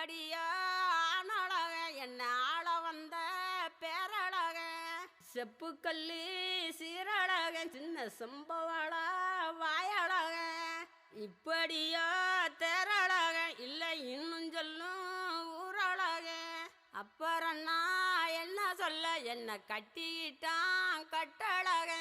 இப்படியா ஆனழக என்ன ஆள வந்த பேரழக செப்புக்கல்லி சீரழக சின்ன சம்பவள வாயழக இப்படியா தேரழக இல்லை இன்னும் சொல்லும் ஊரழக அப்புறம் நான் என்ன சொல்ல என்ன கட்டிக்கிட்டான் கட்டழக